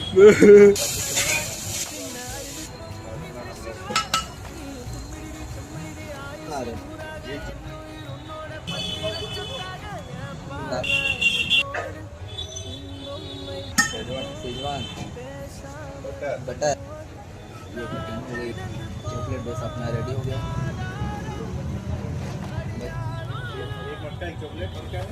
अरे Schezwan butter, ये cooking हो गई। चॉकलेट बस अपना रेडी हो गया। एक मटका एक चॉकलेट और क्या है?